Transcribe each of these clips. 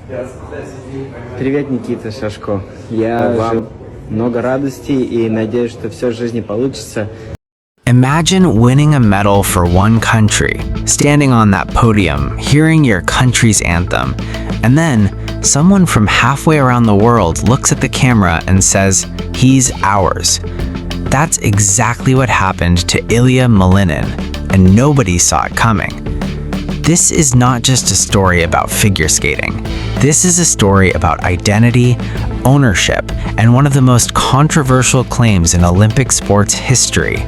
Привет, Никита, Сашко. Я вам много радости и надеюсь, что все в жизни получится. Imagine winning a medal for one country, standing on that podium, hearing your country's anthem, and then someone from halfway around the world looks at the camera and says, "He's ours." That's exactly what happened to Ilia Malinin, and nobody saw it coming. This is not just a story about figure skating. This is a story about identity, ownership, and one of the most controversial claims in Olympic sports history.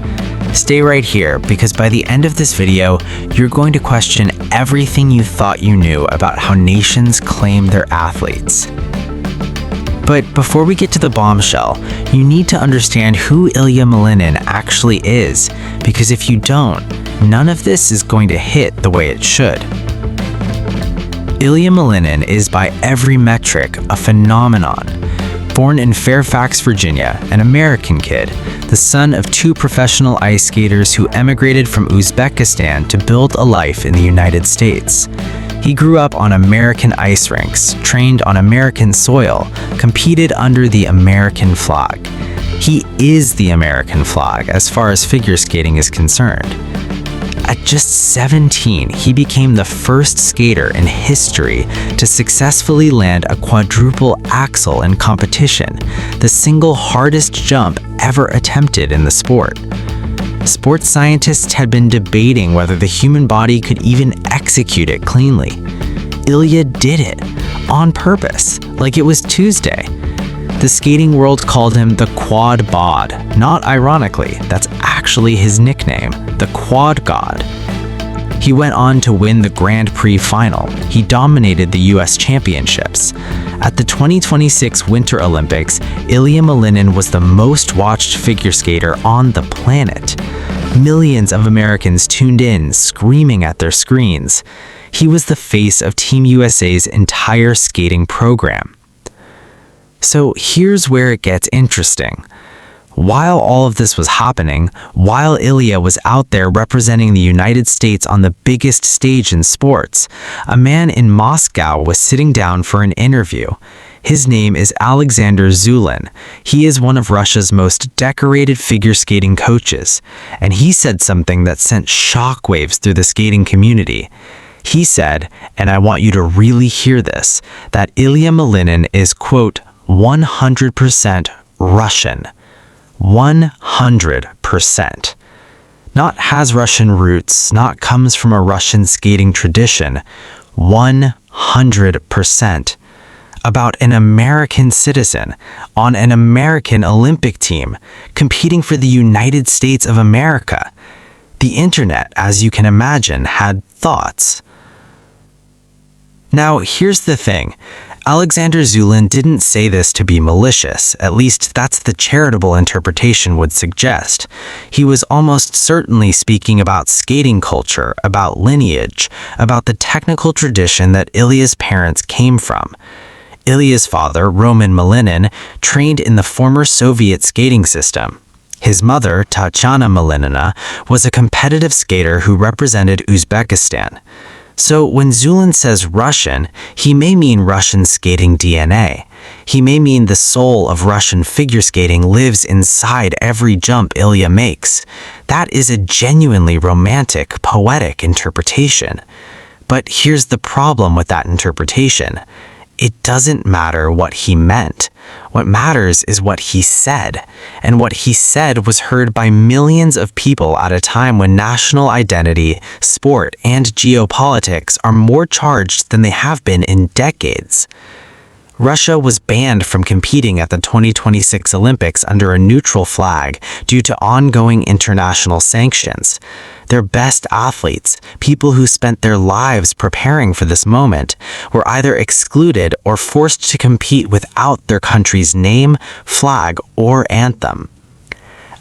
Stay right here, because by the end of this video, you're going to question everything you thought you knew about how nations claim their athletes. But before we get to the bombshell, you need to understand who Ilia Malinin actually is, because if you don't, none of this is going to hit the way it should. Ilia Malinin is by every metric a phenomenon. Born in Fairfax, Virginia, an American kid, the son of two professional ice skaters who emigrated from Uzbekistan to build a life in the United States. He grew up on American ice rinks, trained on American soil, competed under the American flag. He is the American flag as far as figure skating is concerned. At just 17, he became the first skater in history to successfully land a quadruple Axel in competition, the single hardest jump ever attempted in the sport. Sports scientists had been debating whether the human body could even execute it cleanly. Ilia did it, on purpose, like it was Tuesday. The skating world called him the Quad Bod. Not ironically, that's actually his nickname, the Quad God. He went on to win the Grand Prix final. He dominated the US Championships. At the 2026 Winter Olympics, Ilia Malinin was the most watched figure skater on the planet. Millions of Americans tuned in, screaming at their screens. He was the face of Team USA's entire skating program. So here's where it gets interesting. While all of this was happening, while Ilia was out there representing the United States on the biggest stage in sports, a man in Moscow was sitting down for an interview. His name is Alexander Zhulin. He is one of Russia's most decorated figure skating coaches, and he said something that sent shockwaves through the skating community. He said, and I want you to really hear this, that Ilia Malinin is, quote, 100% Russian. 100%. Not has Russian roots, not comes from a Russian skating tradition. 100%. About an American citizen on an American Olympic team competing for the United States of America. The internet, as you can imagine, had thoughts. Now, here's the thing. Alexander Zhulin didn't say this to be malicious, at least that's the charitable interpretation would suggest. He was almost certainly speaking about skating culture, about lineage, about the technical tradition that Ilia's parents came from. Ilia's father, Roman Malinin, trained in the former Soviet skating system. His mother, Tatyana Malinina, was a competitive skater who represented Uzbekistan. So when Zhulin says Russian, he may mean Russian skating DNA. He may mean the soul of Russian figure skating lives inside every jump Ilia makes. That is a genuinely romantic, poetic interpretation. But here's the problem with that interpretation. It doesn't matter what he meant. What matters is what he said. And what he said was heard by millions of people at a time when national identity, sport, and geopolitics are more charged than they have been in decades. Russia was banned from competing at the 2026 Olympics under a neutral flag due to ongoing international sanctions. Their best athletes, people who spent their lives preparing for this moment, were either excluded or forced to compete without their country's name, flag, or anthem.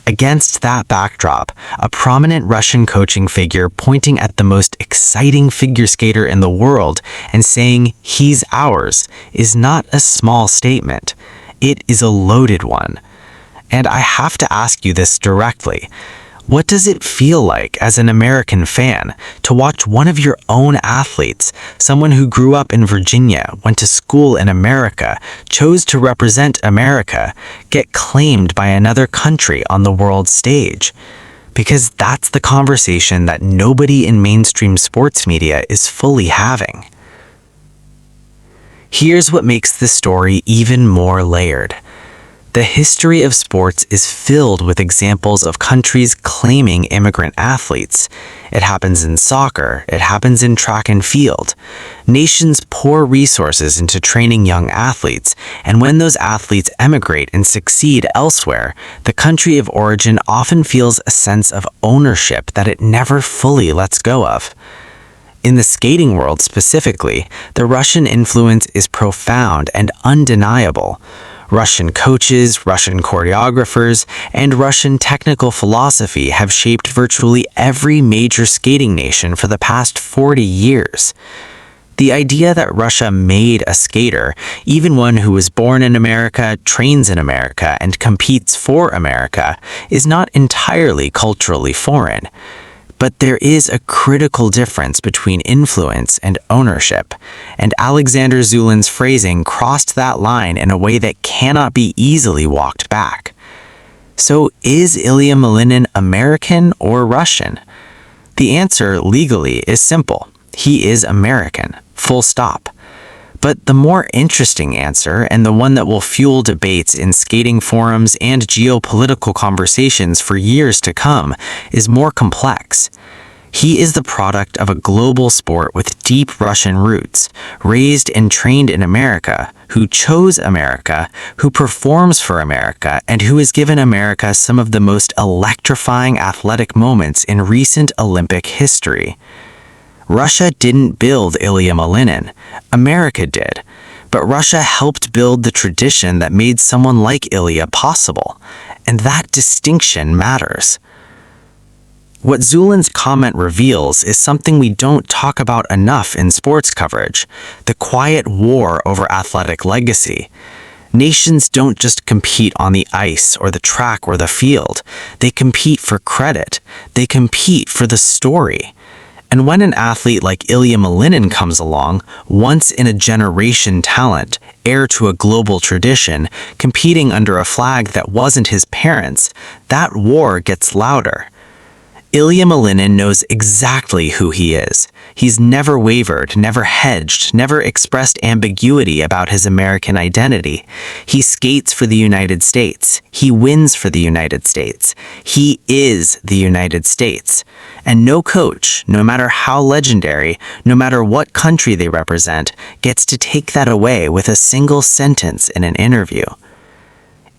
Against that backdrop, a prominent Russian coaching figure pointing at the most exciting figure skater in the world and saying, "He's ours," is not a small statement. It is a loaded one. And I have to ask you this directly. What does it feel like as an American fan to watch one of your own athletes, someone who grew up in Virginia, went to school in America, chose to represent America, get claimed by another country on the world stage? Because that's the conversation that nobody in mainstream sports media is fully having. Here's what makes this story even more layered. The history of sports is filled with examples of countries claiming immigrant athletes. It happens in soccer, it happens in track and field. Nations pour resources into training young athletes, and when those athletes emigrate and succeed elsewhere, the country of origin often feels a sense of ownership that it never fully lets go of. In the skating world specifically, the Russian influence is profound and undeniable. Russian coaches, Russian choreographers, and Russian technical philosophy have shaped virtually every major skating nation for the past 40 years. The idea that Russia made a skater, even one who was born in America, trains in America, and competes for America, is not entirely culturally foreign. But there is a critical difference between influence and ownership, and Alexander Zhulin's phrasing crossed that line in a way that cannot be easily walked back. So is Ilia Malinin American or Russian? The answer legally is simple. He is American, full stop. But the more interesting answer, and the one that will fuel debates in skating forums and geopolitical conversations for years to come, is more complex. He is the product of a global sport with deep Russian roots, raised and trained in America, who chose America, who performs for America, and who has given America some of the most electrifying athletic moments in recent Olympic history. Russia didn't build Ilia Malinin, America did, but Russia helped build the tradition that made someone like Ilia possible, and that distinction matters. What Zhulin's comment reveals is something we don't talk about enough in sports coverage: the quiet war over athletic legacy. Nations don't just compete on the ice or the track or the field. They compete for credit. They compete for the story. And when an athlete like Ilia Malinin comes along, once-in-a-generation talent, heir to a global tradition, competing under a flag that wasn't his parents', that war gets louder. Ilia Malinin knows exactly who he is. He's never wavered, never hedged, never expressed ambiguity about his American identity. He skates for the United States. He wins for the United States. He is the United States. And no coach, no matter how legendary, no matter what country they represent, gets to take that away with a single sentence in an interview.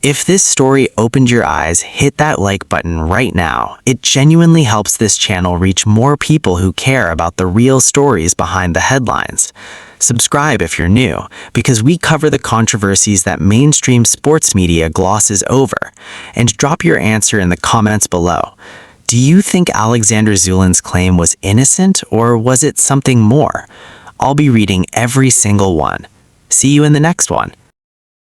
If this story opened your eyes, hit that like button right now. It genuinely helps this channel reach more people who care about the real stories behind the headlines. Subscribe if you're new, because we cover the controversies that mainstream sports media glosses over. And drop your answer in the comments below. Do you think Alexander Zhulin's claim was innocent, or was it something more? I'll be reading every single one. See you in the next one.